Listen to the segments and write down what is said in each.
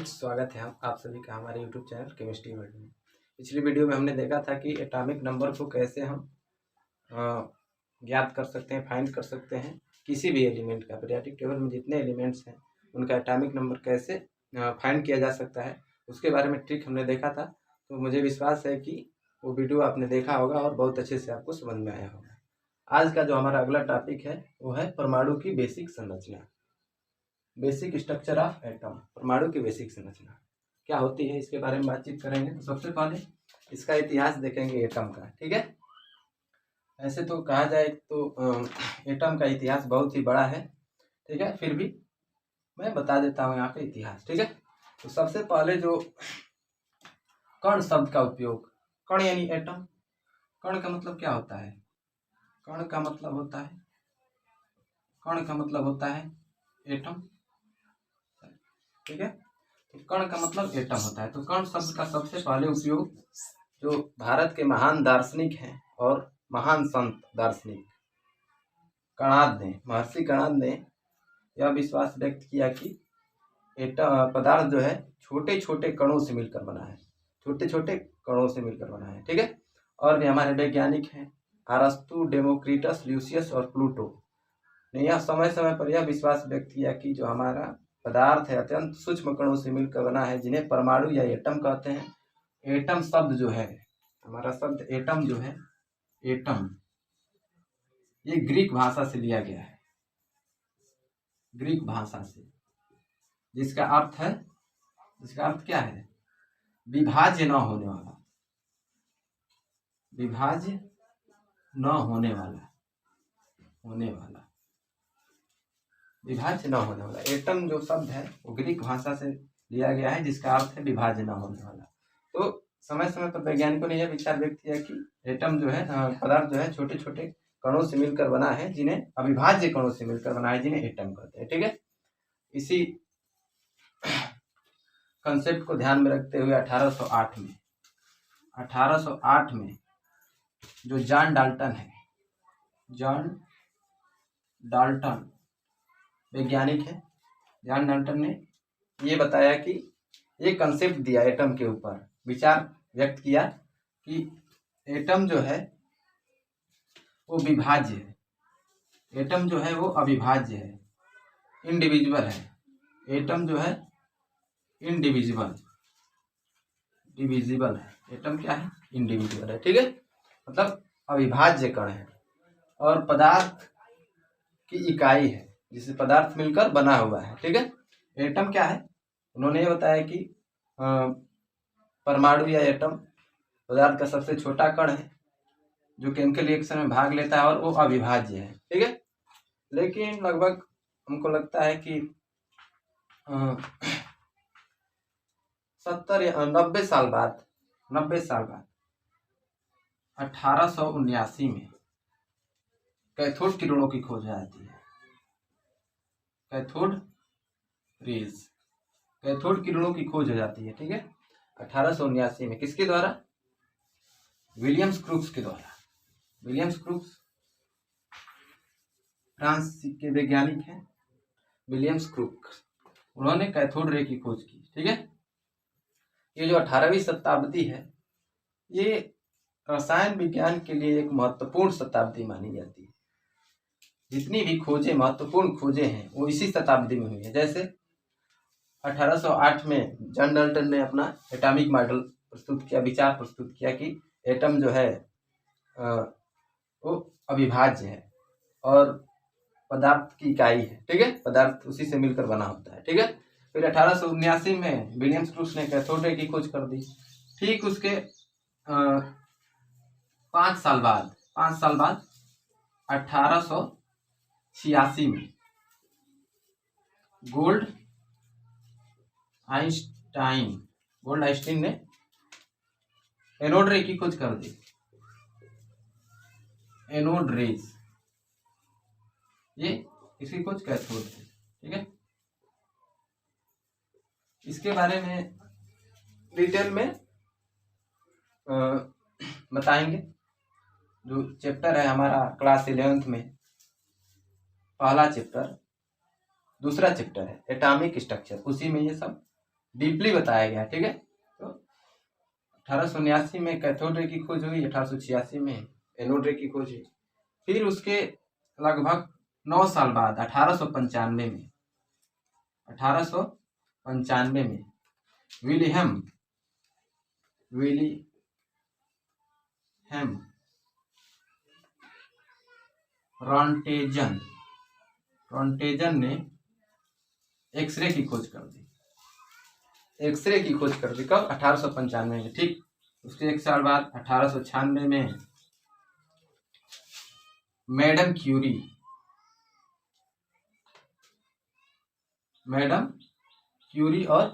Friends, स्वागत है आप सभी का हमारे यूट्यूब चैनल केमिस्ट्री वर्ल्ड में। पिछली वीडियो में हमने देखा था कि एटॉमिक नंबर को कैसे हम ज्ञात कर सकते हैं, फाइंड कर सकते हैं। किसी भी एलिमेंट का पीरियोडिक टेबल में जितने एलिमेंट्स हैं उनका एटॉमिक नंबर कैसे फाइंड किया जा सकता है, उसके बारे में ट्रिक हमने देखा था। तो मुझे विश्वास है कि वो वीडियो आपने देखा होगा और बहुत अच्छे से आपको समझ में आया होगा। आज का जो हमारा अगला टॉपिक है वो है परमाणु की बेसिक संरचना, बेसिक स्ट्रक्चर ऑफ एटम। परमाणु की बेसिक संरचना क्या होती है, इसके बारे में बातचीत करेंगे। तो सबसे पहले इसका इतिहास देखेंगे एटम का, ठीक है। ऐसे तो कहा जाए तो एटम का इतिहास बहुत ही बड़ा है, ठीक है। फिर भी मैं बता देता हूँ यहाँ पे इतिहास, ठीक है। तो सबसे पहले जो कण शब्द का उपयोग, कण यानी एटम। कण का मतलब क्या होता है? कण का मतलब होता है, कण का मतलब होता है एटम, ठीक है। तो कण का मतलब एटम होता है। तो कण शब्द का सबसे पहले उपयोग जो भारत के महान दार्शनिक हैं और महान संत दार्शनिक कणाद ने, महर्षि कणाद ने यह विश्वास व्यक्त किया कि पदार्थ जो है छोटे छोटे कणों से मिलकर बना है, छोटे छोटे कणों से मिलकर बना है, ठीक है। और भी हमारे वैज्ञानिक हैं अरस्तु, डेमोक्रिटस, ल्यूसियस और प्लूटो ने यह समय समय पर यह विश्वास व्यक्त किया कि जो हमारा पदार्थ है अत्यंत सूक्ष्म कणों से मिलकर बना है, जिन्हें परमाणु या एटम कहते हैं। एटम शब्द जो है, हमारा शब्द एटम जो है, एटम ये ग्रीक भाषा से लिया गया है, ग्रीक भाषा से, जिसका अर्थ क्या है? विभाज्य न होने वाला, विभाज्य न होने वाला, विभाज्य न होने वाला। एटम जो शब्द है वो ग्रीक भाषा से लिया गया है, जिसका अर्थ है विभाज्य न होने वाला। तो समय समय पर वैज्ञानिकों ने यह विचार व्यक्त किया कि एटम जो है, पदार्थ जो है छोटे छोटे कणों से मिलकर बना है, जिन्हें अविभाज्य कणों से मिलकर बना है, जिन्हें एटम कहते हैं, ठीक है। इसी कंसेप्ट को ध्यान में रखते हुए 1808 में जो जॉन डाल्टन है, जॉन डाल्टन वैज्ञानिक है, जॉन डाल्टन ने ये बताया कि ये कंसेप्ट दिया, एटम के ऊपर विचार व्यक्त किया कि एटम जो है वो विभाज्य है, एटम जो है वो अविभाज्य है, इंडिविजुअल है। एटम जो है इंडिविजुअल, डिविजिबल है। एटम क्या है? इंडिविजुअल है, ठीक है। मतलब अविभाज्य कण है और पदार्थ की इकाई है, जिसे पदार्थ मिलकर बना हुआ है, ठीक है। एटम क्या है? उन्होंने ये बताया कि परमाणु या एटम पदार्थ का सबसे छोटा कण है जो केमिकल रिएक्शन में भाग लेता है और वो अविभाज्य है, ठीक है। लेकिन लगभग हमको लगता है कि 70 या 90 साल बाद 1879 में कैथोड किरणों की खोज आती है। कैथोड किरणों की खोज हो जाती है, ठीक है, 1879 में। किसके द्वारा? विलियम्स क्रूक्स के द्वारा। विलियम्स क्रूक्स फ्रांस के वैज्ञानिक हैं, विलियम्स क्रूक्स। उन्होंने कैथोड रे की खोज की, ठीक है। ये जो 18वीं शताब्दी है, ये रसायन विज्ञान के लिए एक महत्वपूर्ण शताब्दी मानी जाती है। जितनी भी खोजें, महत्वपूर्ण खोजें हैं, वो इसी शताब्दी में हुई है। जैसे 1808 में जॉन डाल्टन ने अपना एटॉमिक मॉडल प्रस्तुत किया, विचार प्रस्तुत किया कि एटम जो है वो अविभाज्य है और पदार्थ की इकाई है, ठीक है। पदार्थ उसी से मिलकर बना होता है, ठीक है। फिर 1879 में विलियम्स क्रूक्स ने कैथोड रे की खोज कर दी। ठीक उसके 5 साल बाद 1886 में गोल्ड आइंस्टाइन ने एनोड रे की खोज कर दी। एनोड रेज, ये इसकी खोज कैथोड रे, ठीक है। इसके बारे में डिटेल में बताएंगे। जो चैप्टर है हमारा क्लास 11th में, पहला चैप्टर, दूसरा चैप्टर है एटॉमिक स्ट्रक्चर, उसी में ये सब डीपली बताया गया, ठीक है। तो 1879 में कैथोड रे की खोज हुई, 1886 में एनोड रे की खोज हुई। फिर उसके लगभग 9 साल बाद 1895 में विलियम रॉन्टेजन ने एक्सरे की खोज कर दी। कब? 1895 में, ठीक। उसके 1 साल बाद 1896 में मैडम क्यूरी और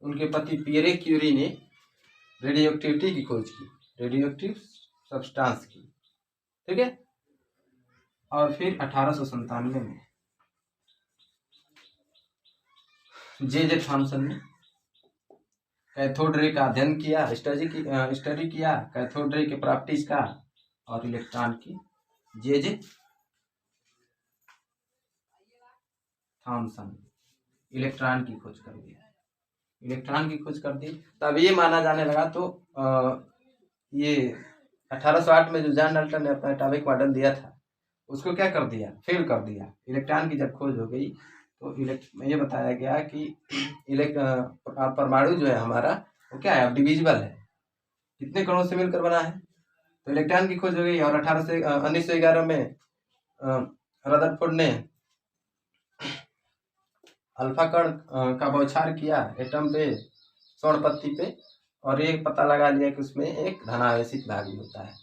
उनके पति पियरे क्यूरी ने रेडियोएक्टिविटी की खोज की, रेडियोएक्टिव सब्सटेंस की, ठीक है। और फिर 1897 में जे थॉमसन ने कैथोड रे का अध्ययन किया, स्टडी किया कैथोड रे के प्रॉपर्टीज का और इलेक्ट्रॉन की। जे थॉमसन इलेक्ट्रॉन की खोज कर दी। तब ये माना जाने लगा। तो ये 1808 में जो जॉन डाल्टन ने अपना एटॉमिक मॉडल दिया था उसको क्या कर दिया? फेल कर दिया। इलेक्ट्रॉन की जब खोज हो गई तो ये बताया गया कि परमाणु जो है हमारा वो क्या है? अब डिविजिबल है। कितने कणों से मिलकर बना है? तो इलेक्ट्रॉन की खोज हो गई। और 1911 में रदरफोर्ड ने अल्फा कण का बौछार किया एटम पे, स्वर्ण पत्ती पे, और ये पता लगा लिया कि उसमें एक धनावेशित भाग भी होता है।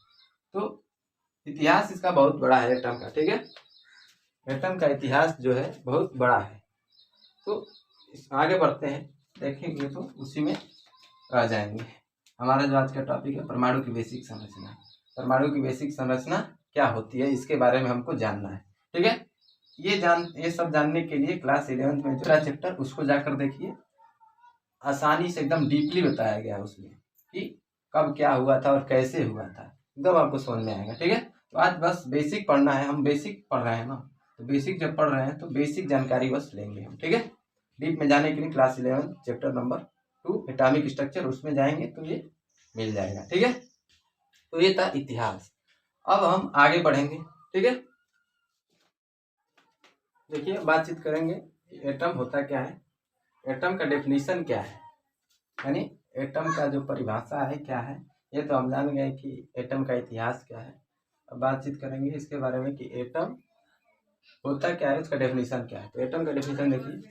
तो इतिहास इसका बहुत बड़ा है एटम का, ठीक है। एटम का इतिहास जो है बहुत बड़ा है। तो आगे बढ़ते हैं, देखेंगे तो उसी में रह जाएंगे। हमारा जो आज का टॉपिक है परमाणु की बेसिक संरचना। परमाणु की बेसिक संरचना क्या होती है इसके बारे में हमको जानना है, ठीक है। ये सब जानने के लिए क्लास 11th में जो चैप्टर उसको जाकर देखिए। आसानी से एकदम डीपली बताया गया उसमें कि कब क्या हुआ था और कैसे हुआ था, एकदम आपको समझ में आएगा, ठीक है। तो आज बस बेसिक पढ़ना है, हम बेसिक पढ़ रहे हैं ना, तो बेसिक जब पढ़ रहे हैं तो बेसिक जानकारी बस लेंगे हम, ठीक है। डीप में जाने के लिए class 11 chapter number 2 atomic structure उसमें जाएंगे तो ये मिल जाएगा, ठीक है। तो ये था इतिहास। अब हम आगे बढ़ेंगे, ठीक है। देखिए बातचीत करेंगे एटम होता क्या है, एटम का डेफिनेशन क्या है, यानी एटम का जो परिभाषा है क्या है। ये तो हम जान गए कि एटम का इतिहास क्या है। अब बातचीत करेंगे इसके बारे में कि एटम होता क्या है, उसका डेफिनेशन क्या है। तो एटम का डेफिनेशन देखिए,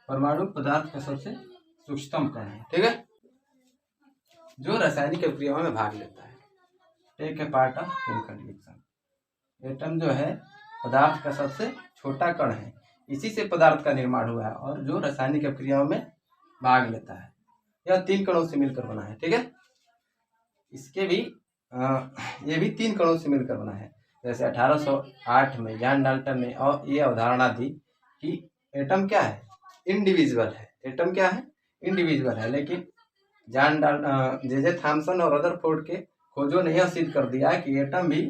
परमाणु पदार्थ का सबसे सूक्ष्मतम कण है, ठीक है, जो रासायनिक प्रक्रियाओं में भाग लेता है। Take a part of chemical reaction. Atom जो है पदार्थ का सबसे छोटा कण है, इसी से पदार्थ का निर्माण हुआ है और जो रासायनिक प्रक्रियाओं में भाग लेता है। यह 3 कणों से मिलकर बना है, ठीक है। इसके भी ये भी 3 कणों से मिलकर बना है। जैसे 1808 में जॉन डाल्टन ने और ये अवधारणा दी कि एटम क्या है? इंडिविजुअल है। एटम क्या है? इंडिविजुअल है। लेकिन जे थॉमसन और रदरफोर्ड के खोजों ने यह सिद्ध कर दिया कि एटम भी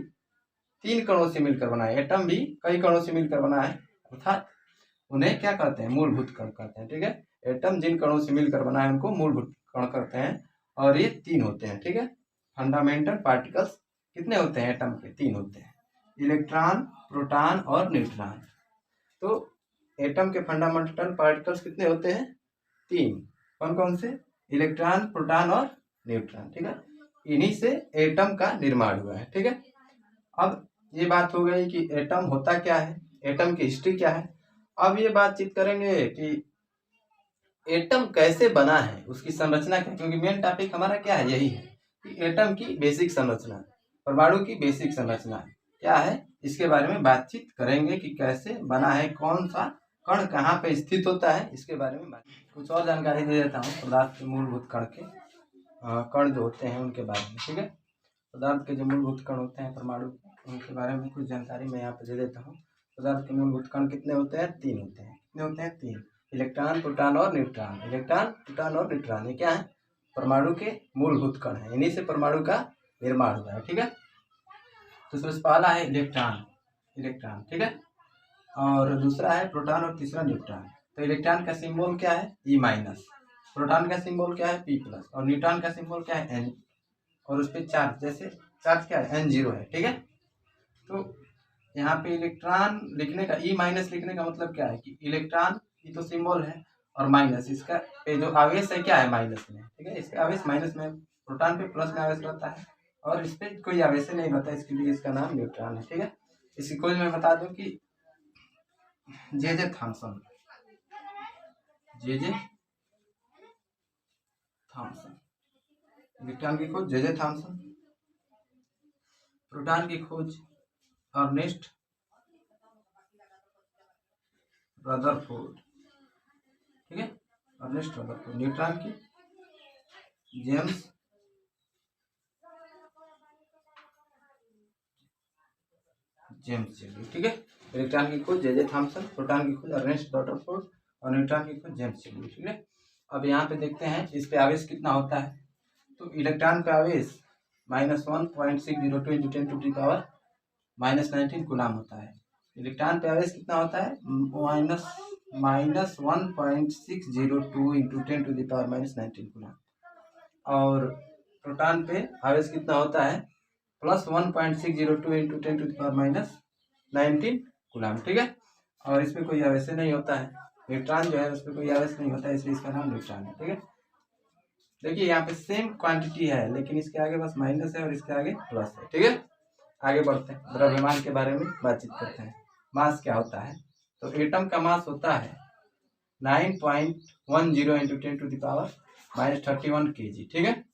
3 कणों से मिलकर बना है। एटम भी कई कणों से मिलकर बना है, अर्थात उन्हें क्या कहते हैं? मूलभूत कण कहते हैं, ठीक है। एटम जिन कणों से मिलकर बना है उनको मूलभूत कण कहते हैं और ये 3 होते हैं, ठीक है। फंडामेंटल पार्टिकल्स कितने होते हैं एटम के? 3 होते हैं, इलेक्ट्रॉन, प्रोटॉन और न्यूट्रॉन। तो एटम के फंडामेंटल पार्टिकल्स कितने होते हैं? 3। कौन कौन से? इलेक्ट्रॉन, प्रोटॉन और न्यूट्रॉन, ठीक है। इन्हीं से एटम का निर्माण हुआ है, ठीक है। अब ये बात हो गई कि एटम होता क्या है, एटम की हिस्ट्री क्या है। अब ये बातचीत करेंगे कि एटम कैसे बना है, उसकी संरचना क्या, क्योंकि मेन टॉपिक हमारा क्या है? यही है कि एटम की बेसिक संरचना, परमाणु की बेसिक संरचना क्या है, इसके बारे में बातचीत करेंगे कि कैसे बना है, कौन सा कण कहाँ पे स्थित होता है, इसके बारे में कुछ और जानकारी दे देता हूँ। पदार्थ के मूलभूत कण के कण जो होते हैं उनके बारे में, ठीक है। पदार्थ के जो मूलभूत कण होते हैं परमाणु, उनके बारे में कुछ जानकारी मैं यहाँ पे दे देता हूँ। पदार्थ के मूलभूत कण कितने होते हैं? 3 होते हैं। कितने होते हैं? 3। इलेक्ट्रॉन, प्रोटॉन और न्यूट्रॉन। इलेक्ट्रॉन, प्रोटॉन और न्यूट्रॉन ये क्या है? परमाणु के मूलभूत कण है, इन्हीं से परमाणु का निर्माण हुआ है, ठीक है। तो सबसे पहला है इलेक्ट्रॉन, ठीक है, और दूसरा है प्रोटॉन और तीसरा न्यूट्रॉन। तो इलेक्ट्रॉन का सिंबल क्या है? E-। प्रोटॉन का सिंबल क्या है P+, और न्यूट्रॉन का सिंबल क्या है N, और उस पर चार्ज, जैसे चार्ज क्या है N0 है, ठीक है। तो यहाँ पे इलेक्ट्रॉन लिखने का E- लिखने का मतलब क्या है कि इलेक्ट्रॉन की तो सिंबल है और माइनस, इसका पे जो आवेश है क्या है माइनस में, ठीक है। इसका आवेश माइनस में, प्रोटॉन पे प्लस में आवेश रहता है और इस पर कोई आवेश नहीं रहता, इसके लिए इसका नाम न्यूट्रॉन है, ठीक है। इसकी खोज मैं बता दूं कि J Thomson, J Thomson, electron की खोज जे थॉमसन, प्रोटॉन की खोज अर्नेस्ट रदरफोर्ड, ठीक है, अर्नेस्ट रदरफोर्ड। न्यूट्रॉन की जेम्स चेबी, ठीक है। इलेक्ट्रॉन की खोज जे थॉमसन, प्रोटॉन की खोज अर्नेस्ट रदरफोर्ड और न्यूट्रॉन की खोज जेम्स चेबी, ठीक है। अब यहाँ पे देखते हैं इस पे आवेश कितना होता है। तो इलेक्ट्रॉन का आवेश -1.602 इंटू 10⁻⁻19 कूलम होता है। इलेक्ट्रॉन पे आवेश कितना होता है -1.602 इंटू 10⁻⁻19 कूलम, और प्रोटॉन पे आवेश कितना होता है +1.602 इंटू 10⁻⁻19 कूलम, ठीक है। और इसमें कोई आवेश नहीं होता है, न्यूट्रॉन जो है उसमें कोई आवेश नहीं होता है, इसलिए इसका नाम न्यूट्रॉन है, ठीक है। देखिए यहाँ पे सेम क्वांटिटी है, लेकिन इसके आगे बस माइनस है और इसके आगे प्लस है, ठीक है। आगे बढ़ते हैं, द्रव्यमान के बारे में बातचीत करते हैं। मास क्या होता है, तो एटम का मास होता है 9.10 इंटू 10⁻31 kg, ठीक है।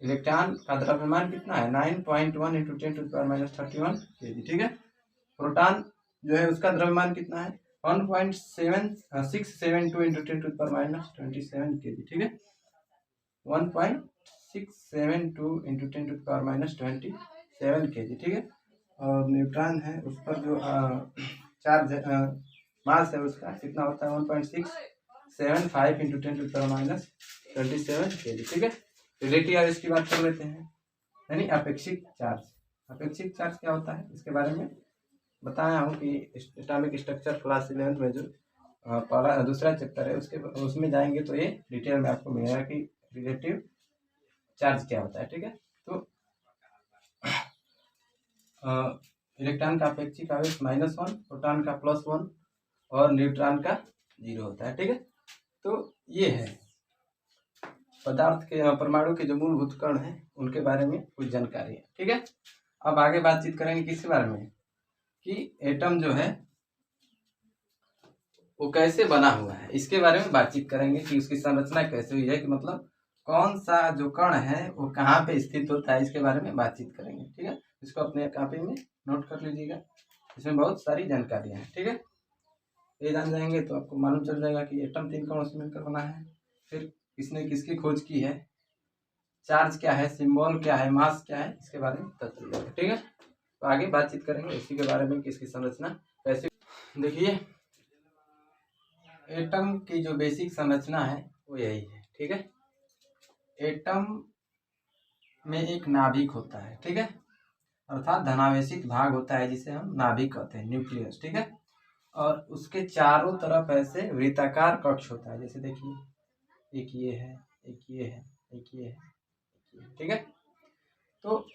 इलेक्ट्रॉन का द्रव्यमान कितना है 9.1 इंटू 10⁻31 kg, ठीक है। प्रोटॉन जो है उसका द्रव्यमान कितना है 1.672 इंटू 10⁻27 kg, ठीक है। 1.672 इंटू 10⁻27 kg, ठीक है। और न्यूट्रॉन है उस पर जो चार्ज मास है उसका कितना होता है 1.675 इंटू 10⁻27 kg, ठीक है। रिलेटिव चार्ज की बात कर लेते हैं, यानी अपेक्षिक चार्ज। अपेक्षिक चार्ज क्या होता है इसके बारे में बताया हूँ कि एटॉमिक स्ट्रक्चर क्लास 11 में जो पहला दूसरा चैप्टर है उसमें जाएंगे तो ये डिटेल में आपको मिलेगा कि रिलेटिव चार्ज क्या होता है, ठीक है। तो इलेक्ट्रॉन का अपेक्षिक आवेश -1, प्रोटॉन का +1 और न्यूट्रॉन का 0 होता है, ठीक है। तो ये है पदार्थ के परमाणु के जो मूलभूत कण हैं उनके बारे में कुछ जानकारी है, ठीक है। अब आगे बातचीत करेंगे किसके बारे में कि एटम जो है वो कैसे बना हुआ है, इसके बारे में बातचीत करेंगे कि उसकी संरचना कैसे हुई है, कि मतलब कौन सा जो कण है वो कहाँ पे स्थित होता है, इसके बारे में बातचीत करेंगे, ठीक है। इसको अपने कॉपी में नोट कर लीजिएगा, इसमें बहुत सारी जानकारियां हैं, ठीक है। ये जान जाएंगे तो आपको मालूम चल जाएगा कि एटम 3 कणों से मिलकर बना है, फिर किसने किसकी खोज की है, चार्ज क्या है, सिंबल क्या है, मास क्या है, इसके बारे में पता चल जाएगा, ठीक है। तो आगे बातचीत करेंगे इसी के बारे में कि इसकी संरचना कैसे। देखिए एटम की जो बेसिक संरचना है वो यही है, ठीक है। एटम में एक नाभिक होता है, ठीक है, अर्थात धनावेशित भाग होता है जिसे हम नाभिक कहते हैं, न्यूक्लियस, ठीक है। और उसके चारों तरफ ऐसे वृत्ताकार कक्ष होता है, जैसे देखिए एक ये है, एक ये है, एक ये है, ठीक है। तो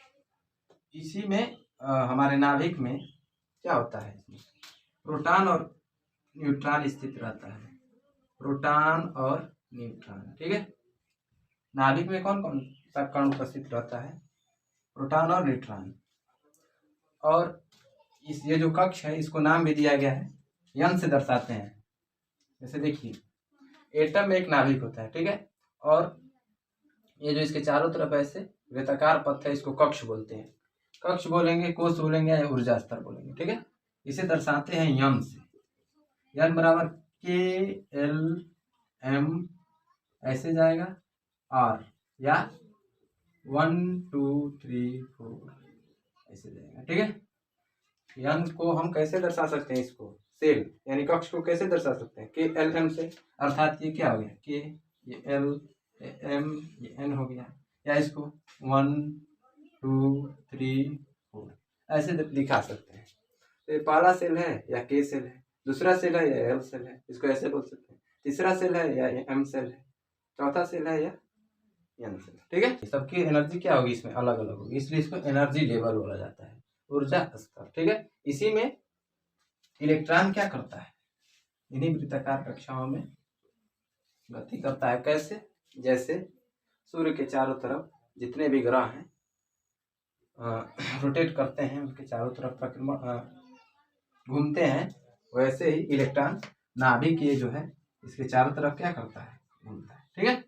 इसी में हमारे नाभिक में क्या होता है, प्रोटॉन और न्यूट्रॉन स्थित रहता है, प्रोटॉन और न्यूट्रॉन, ठीक है। नाभिक में कौन कौन सा कण उपस्थित रहता है, प्रोटॉन और न्यूट्रॉन। और ये जो कक्ष है इसको नाम भी दिया गया है, यन से दर्शाते हैं। जैसे देखिए एटम में एक नाभिक होता है, ठीक है, और ये जो इसके चारों तरफ ऐसे वृत्ताकार पथ है इसको कक्ष बोलते हैं। कक्ष बोलेंगे, कोष बोलेंगे या ऊर्जा स्तर बोलेंगे, ठीक है। इसे दर्शाते हैं यन से, यन बराबर KLM ऐसे जाएगा, R या 1 2 3 4 ऐसे जाएगा, ठीक है। यन को हम कैसे दर्शा सकते हैं, इसको सेल यानी कक्ष को कैसे दर्शा सकते हैं KLM से, अर्थात ये क्या हो गया K, ये L, ये M, ये N हो गया, या इसको 1 2 3 4 ऐसे दिखा सकते हैं। तो ये पहला सेल है या K सेल है, दूसरा सेल है या L सेल है, इसको ऐसे बोल सकते हैं, तीसरा सेल है या M सेल है, चौथा सेल है यह एन सेल। ठीक है, सबकी एनर्जी क्या होगी इसमें अलग अलग होगी, इसलिए इसको एनर्जी लेवल बोला जाता है, ऊर्जा स्तर। ठीक है, इसी में इलेक्ट्रॉन क्या करता है, इन्हीं वृत्ताकार कक्षाओं में गति करता है। कैसे, जैसे सूर्य के चारों तरफ जितने भी ग्रह हैं रोटेट करते हैं, उसके चारों तरफ घूमते हैं, वैसे ही इलेक्ट्रॉन नाभिक ये जो है इसके चारों तरफ क्या करता है, घूमता है। ठीक है,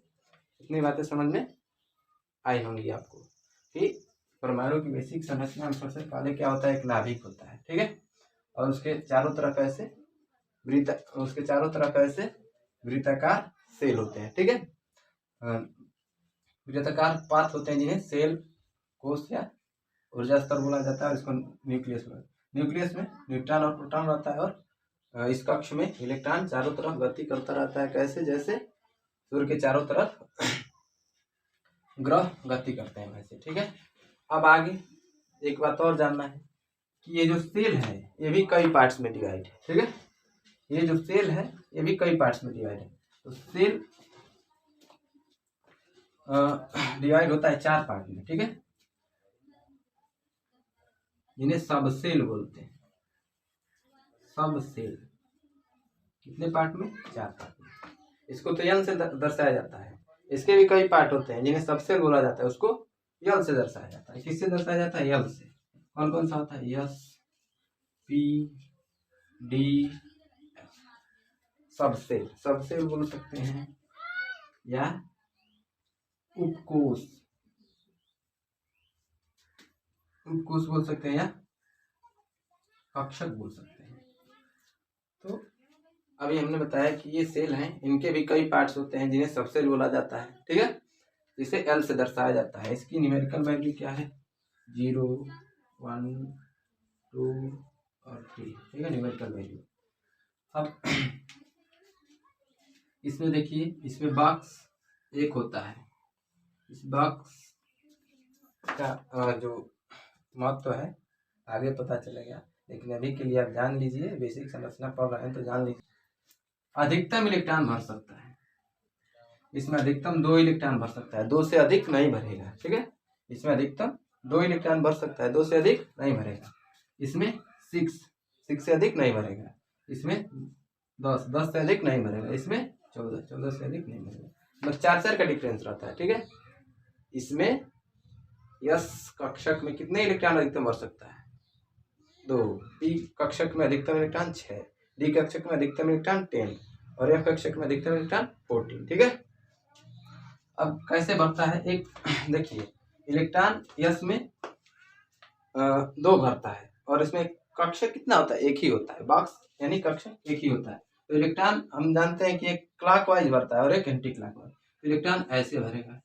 इतनी बातें समझ में आई होंगी आपको कि परमाणु की बेसिक संरचना में सबसे पहले क्या होता है, एक नाभिक होता है। ठीक है, और उसके चारों तरफ ऐसे वृत्ताकार सेल होते हैं। ठीक है, वृत्ताकार पाथ होते हैं जिन्हें सेल, कोश या ऊर्जा स्तर बोला जाता है। इसको न्यूक्लियस में न्यूट्रॉन और प्रोटॉन रहता है, और इस कक्ष में इलेक्ट्रॉन चारों तरफ गति करता रहता है। कैसे, जैसे सूर्य के चारों तरफ ग्रह गति करते हैं वैसे। ठीक है, अब आगे एक बात और जानना है कि ये जो सेल है ये भी कई पार्ट्स में डिवाइड है। ठीक है, ये जो सेल है ये भी कई पार्ट्स में डिवाइड है। तो सेल डिवाइड होता है 4 पार्ट में। ठीक है, जिन्हें सब सेल बोलते हैं। सब सेल कितने पार्ट में, 4 पार्ट में। इसको तो एन से दर्शाया जाता है। इसके भी कई पार्ट होते हैं जिन्हें सब सेल बोला जाता है, उसको यल से दर्शाया जाता है। किससे दर्शाया जाता है, यल से। कौन कौन सा होता है, एस, पी, डी, सब सेल बोल सकते हैं, या उपकोष बोल सकते हैं, या कक्षक बोल सकते हैं। तो अभी हमने बताया कि ये सेल हैं, इनके भी कई पार्ट्स होते हैं जिन्हें सब सेल बोला जाता है। ठीक है, जिसे एल से दर्शाया जाता है। इसकी न्यूमेरिकल वैल्यू क्या है, 0, 1, 2 और 3। ठीक है, न्यूमेरिकल वैल्यू। अब इसमें देखिए, इसमें बॉक्स एक होता है। इस बॉक्स का जो महत्व है आगे पता चलेगा, लेकिन अभी के लिए आप जान लीजिए, बेसिक संरचना पढ़ रहे हैं तो जान लीजिए। अधिकतम इलेक्ट्रॉन भर सकता है, इसमें अधिकतम 2 इलेक्ट्रॉन भर सकता है, 2 से अधिक नहीं भरेगा। ठीक है, इसमें अधिकतम 2 इलेक्ट्रॉन भर सकता है, 2 से अधिक नहीं भरेगा। इसमें 6 से अधिक नहीं भरेगा। इसमें 10 से अधिक नहीं भरेगा। इसमें 14 से अधिक नहीं भरेगा। मतलब 4 का डिफरेंस रहता है। ठीक है, इसमें यस कक्षक में कितने इलेक्ट्रॉन अधिकतम भर सकता है, 2। पी कक्षक में अधिकतम इलेक्ट्रॉन 6, डी कक्षक में अधिकतम इलेक्ट्रॉन 10 और एफ कक्षक में अधिकतम इलेक्ट्रॉन 14। ठीक है, अब कैसे भरता है, एक देखिए, इलेक्ट्रॉन यस में 2 भरता है, और इसमें कक्षक कितना होता है, एक ही होता है। बॉक्स यानी कक्षक एक ही होता है। तो इलेक्ट्रॉन हम जानते हैं कि एक क्लॉकवाइज भरता है और एक एंटी क्लॉकवाइज। इलेक्ट्रॉन ऐसे भरेगा,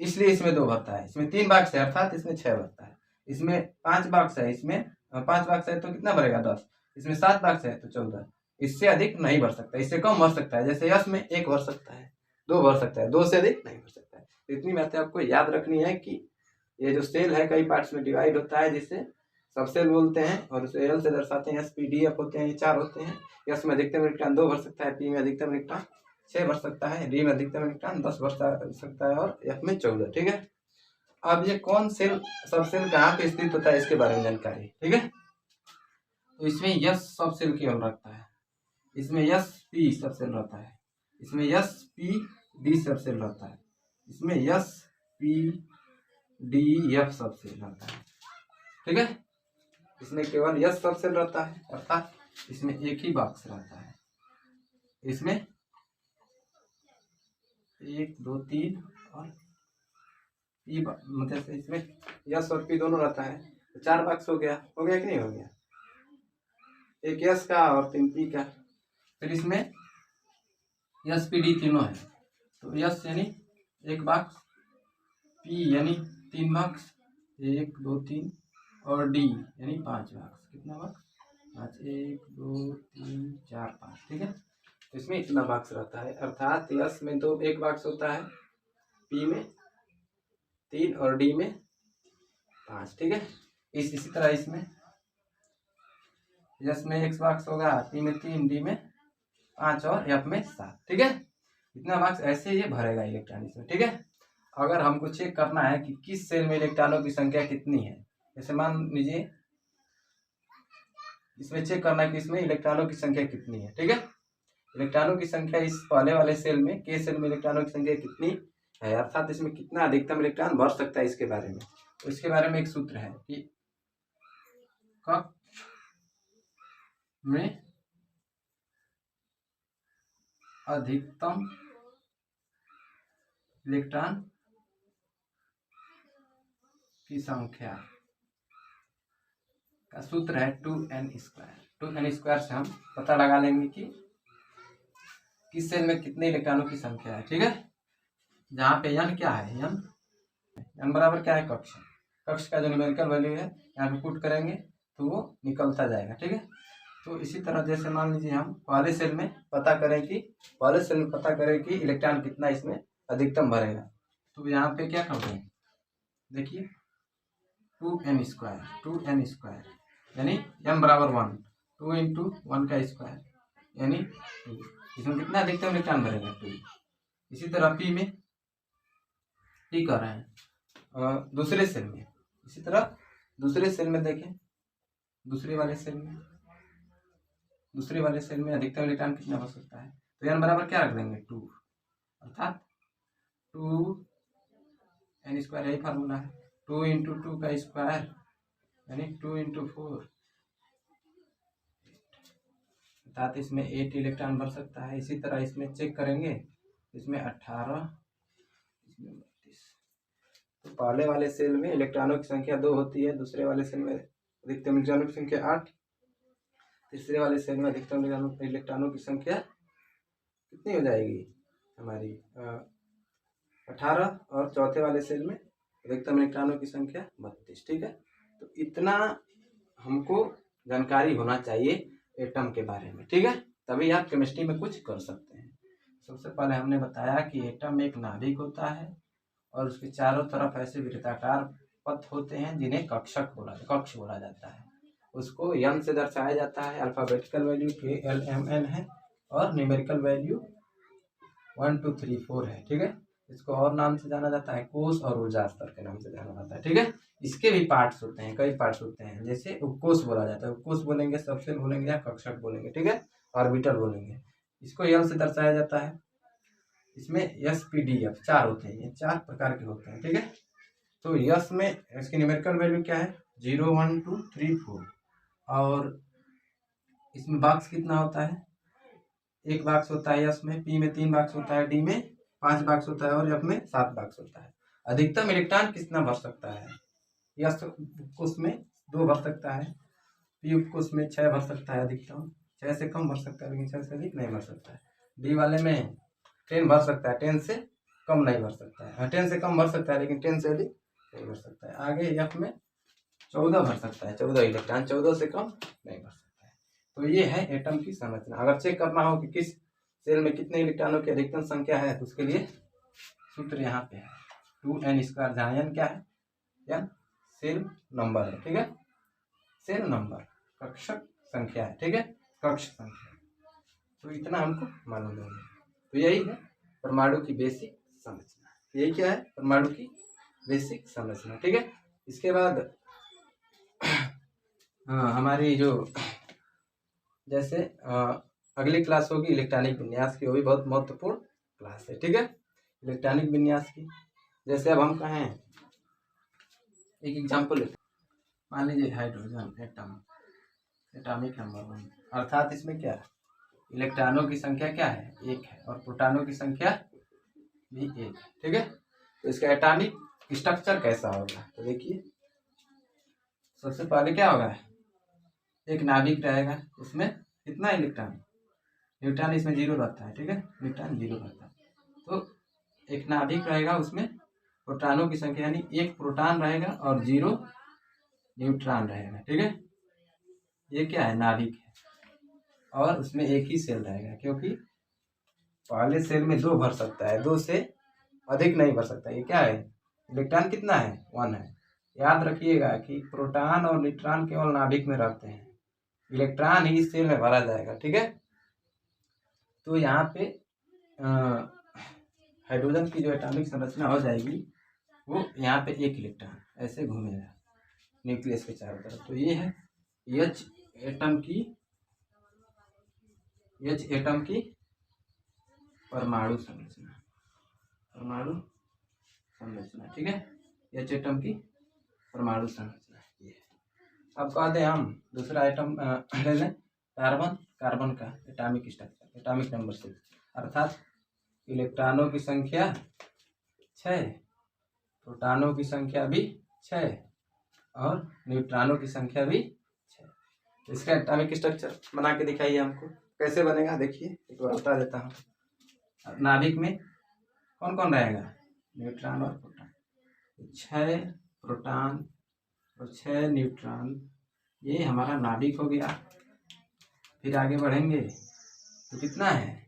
इसलिए इसमें 2 भरता है। इसमें 3 बॉक्स है, अर्थात इसमें 6 भरता है। इसमें 5 बॉक्स है, इसमें 5 बॉक्स है तो कितना भरेगा, 10। इसमें 7 बॉक्स है तो 14। इससे अधिक नहीं भर सकता, इससे कम भर सकता है। जैसे यस में 1 भर सकता है, 2 भर सकता है, 2 से अधिक नहीं भर सकता है। तो इतनी बातें आपको याद रखनी है कि ये जो सेल है कई पार्ट्स में डिवाइड होता है, जिसे सब सेल बोलते हैं, और उसे एल से दर्शाते हैं। एस, पी, डी, एफ होते हैं, ये 4 होते हैं। यस में अधिकतम इलेक्ट्रॉन 2 भर सकता है, पी में अधिकतम इलेक्ट्रॉन 6 भर सकता है, डी में अधिकतम इलेक्ट्रॉन 10 भर सकता है, और एफ में 14। ठीक है, अब ये कौन सेल, सब सेल कहाँ पे स्थित होता है, इसके बारे में जानकारी। ठीक है, तो इसमें यस सब सेल केवल रखता है, इसमें यस पी सब सेल रहता है, इसमें यस पी डी सब सेल रहता है, इसमें यस पी डी एफ सब सेल रहता है। ठीक है, इसमें केवल यस सब सेल रहता है, अर्थात इसमें एक ही बॉक्स रहता है। इसमें 1, 2, 3 और पी, मतलब इसमें यस और पी दोनों रहता है। तो 4 बॉक्स हो गया कि नहीं हो गया, एक यस का और 3 पी का। फिर इसमें यस पी डी तीनों है, तो यस यानी 1 बॉक्स, पी यानी 3 बॉक्स, 1, 2, 3, और डी यानी 5 बॉक्स। कितना बॉक्स, 5, 1, 2, 3, 4, 5। ठीक है, तो इसमें इतना बॉक्स रहता है, अर्थात यस में 1 बॉक्स होता है, पी में 3 और डी में 5। ठीक है, इसी तरह इसमें यस में 1 बॉक्स होगा, पी में 3, डी में 5 और एफ में 7। ठीक है, इतना मार्क्स ऐसे ये भरेगा इलेक्ट्रॉन इसमें, ठीक है। अगर हमको चेक करना है कि किस सेल में इलेक्ट्रॉनों की संख्या कितनी है, जैसे मान लीजिए इसमें चेक करना है कि इसमें इलेक्ट्रॉनों की संख्या कितनी है, ठीक है। इलेक्ट्रॉनों की संख्या इस पहले वाले सेल में, के सेल में इलेक्ट्रॉनों की संख्या कितनी है, अर्थात इसमें कितना अधिकतम इलेक्ट्रॉन भर सकता है, इसके बारे में। तो इसके बारे में एक सूत्र है कि कक्ष में अधिकतम इलेक्ट्रॉन की संख्या का सूत्र है 2n²। 2n² से हम पता लगा लेंगे कि किस सेल में कितने इलेक्ट्रॉनों की संख्या है, ठीक है। जहाँ पे n क्या है, n बराबर क्या है, कक्ष। कक्ष का जो न्यूमेरिकल वैल्यू है यहाँ पे पुट करेंगे तो वो निकलता जाएगा, ठीक है। तो इसी तरह जैसे मान लीजिए हम पहले सेल में पता करें कि इलेक्ट्रॉन कितना इसमें अधिकतम भरेगा, तो यहाँ पे क्या कर दें, देखिए 2n² यानी n बराबर 1, 2 × 1 का स्क्वायर यानी 2। इसमें कितना अधिकतम इलेक्ट्रॉन भरेगा, 2। इसी तरह पी में टी कर रहे हैं दूसरे सेल में। इसी तरह दूसरे सेल में देखें, दूसरे वाले सेल में अधिकतम इलेक्ट्रॉन कितना हो सकता है, तो n बराबर क्या रख देंगे, 2, अर्थात 2n², यही फार्मूला है। 2 × 2 का स्क्वायर यानी 2 × 4, अर्थात इसमें 8 इलेक्ट्रॉन भर सकता है। इसी तरह इसमें चेक करेंगे, इसमें 18, इसमें 32। तो पहले वाले सेल में इलेक्ट्रॉनों की संख्या 2 होती है, दूसरे वाले सेल में अधिकतम इलेक्ट्रॉनों की संख्या 8, तीसरे वाले सेल में अधिकतम इलेक्ट्रॉनों की संख्या कितनी हो जाएगी हमारी 18, और चौथे वाले सेल में अधिकतम इलेक्ट्रॉनों की संख्या 32, ठीक है। तो इतना हमको जानकारी होना चाहिए एटम के बारे में, ठीक है, तभी आप केमिस्ट्री में कुछ कर सकते हैं। सबसे पहले हमने बताया कि एटम एक नाभिक होता है और उसके चारों तरफ ऐसे वृत्ताकार पथ होते हैं जिन्हें कक्ष बोला जाता है। उसको n से दर्शाया जाता है, अल्फाबेटिकल वैल्यू KLMN है और न्यूमेरिकल वैल्यू 1 2 3 4 है, ठीक है। इसको और नाम से जाना जाता है, कोश और ऊर्जा स्तर के नाम से जाना जाता है, ठीक है। इसके भी पार्ट्स होते हैं, कई पार्ट्स होते हैं, जैसे उपकोश बोला जाता है, उपकोश बोलेंगे, सबसेल बोलेंगे या कक्षक बोलेंगे, ठीक है, ऑर्बिटल बोलेंगे। इसको n से दर्शाया जाता है। इसमें SPDF 4 होते हैं, ये 4 प्रकार के होते हैं, ठीक है। तो यस में इसकी न्यूमेरिकल वैल्यू क्या है, 0 1 2 3 4, और इसमें बॉक्स कितना होता है, 1 बॉक्स होता है यस में, पी में 3 बॉक्स होता है, डी में 5 बॉक्स होता है और एफ में 7 बॉक्स होता है। अधिकतम इलेक्ट्रॉन कितना भर सकता है, यस उपकोश में 2 भर सकता है, पी उपकोश में 6 भर सकता है, अधिकतम 6 से कम भर सकता है लेकिन 6 से अधिक नहीं भर सकता है। डी वाले में 10 भर सकता है, 10 से कम नहीं भर सकता है, 10 से कम भर सकता है लेकिन 10 से अधिक नहीं भर सकता है। आगे एफ में 14 भर सकता है, 14 इलेक्ट्रॉन, 14 से कम नहीं भर सकता है। तो ये है एटम की संरचना। अगर चेक करना हो कि किस सेल में कितने इलेक्ट्रॉनों की अधिकतम संख्या है, तो उसके लिए सूत्र यहाँ पे है 2n², जहाँ n क्या है, n सेल नंबर है, ठीक है, सेल नंबर कक्षक संख्या है, ठीक है, कक्ष संख्या। तो इतना हमको मालूम है। तो यही है परमाणु की बेसिक संरचना। यही क्या है, परमाणु की बेसिक संरचना, ठीक है। इसके बाद हमारी जो जैसे अगली क्लास होगी इलेक्ट्रॉनिक विन्यास की, वो भी बहुत महत्वपूर्ण क्लास है, ठीक है, इलेक्ट्रॉनिक विन्यास की। जैसे अब हम कहें एक एग्जाम्पल लेते हैं, मान लीजिए हाइड्रोजन एटम, एटॉमिक नंबर 1, अर्थात इसमें क्या है, इलेक्ट्रॉनों की संख्या क्या है, 1 है, और प्रोटॉनों की संख्या भी 1 है, ठीक है। तो इसका एटॉमिक स्ट्रक्चर कैसा होगा, तो देखिए सबसे पहले क्या होगा, एक नाभिक रहेगा, उसमें कितना इलेक्ट्रॉन, न्यूट्रॉन इसमें 0 रहता है, ठीक है, न्यूट्रॉन 0 रहता है। तो एक नाभिक रहेगा, उसमें प्रोटॉनों की संख्या यानी 1 प्रोटॉन रहेगा और 0 न्यूट्रॉन रहेगा, ठीक है। ये क्या है, नाभिक है, और उसमें एक ही सेल रहेगा, क्योंकि पहले सेल में 2 भर सकता है, 2 से अधिक नहीं भर सकता। ये क्या है, इलेक्ट्रॉन कितना है, 1 है। याद रखिएगा कि प्रोटॉन और न्यूट्रॉन केवल नाभिक में रहते हैं, इलेक्ट्रॉन ही इस सेल में भरा जाएगा, ठीक है। तो यहाँ पे हाइड्रोजन की जो एटॉमिक संरचना हो जाएगी वो यहाँ पे एक इलेक्ट्रॉन ऐसे घूमेगा न्यूक्लियस के चारों तरफ। तो ये है एच एटम की परमाणु संरचना, ठीक है। एच एटम की परमाणु संरचना ये है। अब कहते हैं हम दूसरा आइटम ले लें, कार्बन का एटॉमिक स्ट्रक्चर, एटॉमिक नंबर 6, अर्थात इलेक्ट्रॉनों की संख्या 6, प्रोटॉनों की संख्या भी 6 और न्यूट्रॉनों की संख्या भी 6। इसका एटॉमिक स्ट्रक्चर बना के दिखाइए हमको, कैसे बनेगा देखिए, एक बार बता देता हूँ। नाभिक में कौन कौन रहेगा, न्यूट्रॉन और प्रोटॉन, 6 प्रोटॉन और 6 न्यूट्रॉन, ये हमारा नाभिक हो गया। फिर आगे बढ़ेंगे तो कितना है,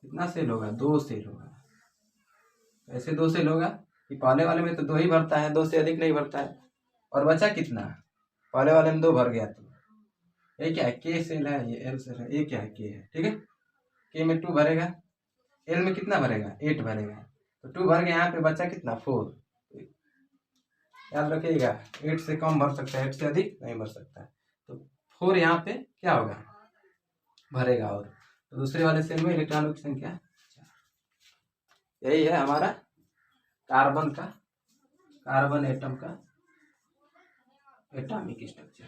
कितना सेल होगा, 2 सेल होगा। ऐसे 2 सेल होगा कि पहले वाले में तो 2 ही भरता है, 2 से अधिक नहीं भरता है। और बचा कितना, पहले वाले में 2 भर गया, तो ये क्या है, के सेल है, ये एल सेल है, ये क्या है, के है, ठीक है। के में 2 भरेगा, एल में कितना भरेगा, 8 भरेगा, तो 2 भर गया। यहाँ पे बचा कितना, 4। याद रखिएगा 8 से कम भर सकता है, 8 से अधिक नहीं भर सकता है। तो 4 यहाँ पे क्या होगा, भरेगा। और तो दूसरे वाले सेल में इलेक्ट्रॉनों की संख्या 4। यही है हमारा कार्बन एटम का एटॉमिक स्ट्रक्चर,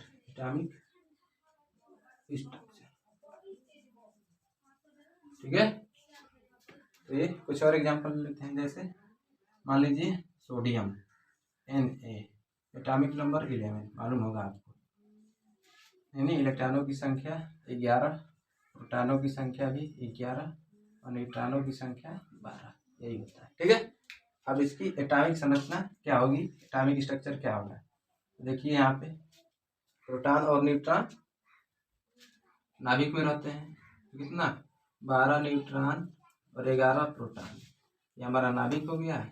ठीक है। तो ये कुछ और एग्जांपल लेते हैं, जैसे मान लीजिए सोडियम Na, एटॉमिक नंबर 11, मालूम होगा आपको, यानी इलेक्ट्रॉनों की संख्या 11, प्रोटॉनों की संख्या भी 11 और न्यूट्रॉनों की संख्या 12, यही होता है, ठीक है। अब इसकी एटॉमिक संरचना क्या होगी, एटॉमिक स्ट्रक्चर क्या होगा, देखिए यहाँ पे प्रोटॉन और न्यूट्रॉन नाभिक में रहते हैं, कितना, 12 न्यूट्रॉन और 11 प्रोटॉन, ये हमारा नाभिक हो गया।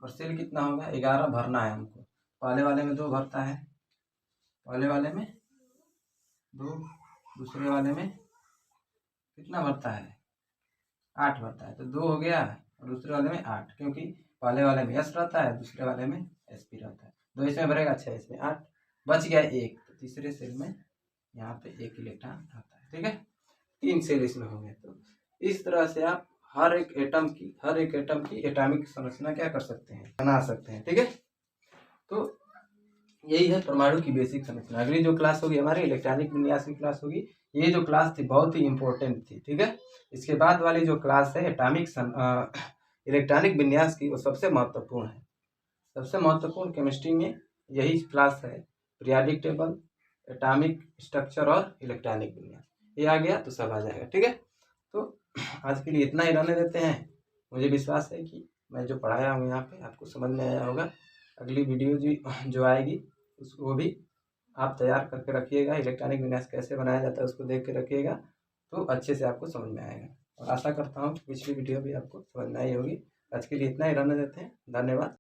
और सेल कितना होगा, 11 भरना है हमको। पहले वाले में 2 भरता है, पहले वाले में 2, दूसरे वाले में कितना भरता है, 8 भरता है, तो 2 हो गया। और दूसरे वाले में 8, क्योंकि पहले वाले में S रहता है, दूसरे वाले में SP रहता है। 2 इसमें भरेगा, 6 इसमें, 8 बच गया 1, तो तीसरे सेल में यहाँ पे 1 इलेक्ट्रॉन रहता है, ठीक है। 3 सेल इसमें हो गए। तो इस तरह से आप हर एक एटम की एटॉमिक संरचना क्या कर सकते हैं, बना सकते हैं, ठीक है। तो यही है परमाणु की बेसिक संरचना। अगली जो क्लास होगी हमारी इलेक्ट्रॉनिक विन्यास की क्लास होगी। ये जो क्लास थी बहुत ही इंपॉर्टेंट थी, ठीक है। इसके बाद वाली जो क्लास है इलेक्ट्रॉनिक विन्यास की, वो सबसे महत्वपूर्ण है। सबसे महत्वपूर्ण केमिस्ट्री में यही क्लास है, पीरियोडिक टेबल, एटॉमिक स्ट्रक्चर और इलेक्ट्रॉनिक विन्यास। ये आ गया तो सब आ जाएगा, ठीक है। तो आज के लिए इतना ही रहने देते हैं। मुझे विश्वास है कि मैं जो पढ़ाया हूँ यहाँ पे आपको समझ में आया होगा। अगली वीडियो जो आएगी उसको भी आप तैयार करके रखिएगा, इलेक्ट्रॉनिक विन्यास कैसे बनाया जाता है उसको देख के रखिएगा, तो अच्छे से आपको समझ में आएगा। और आशा करता हूँ कि पिछली वीडियो भी आपको समझ में आई होगी। आज के लिए इतना ही रहने देते हैं, धन्यवाद।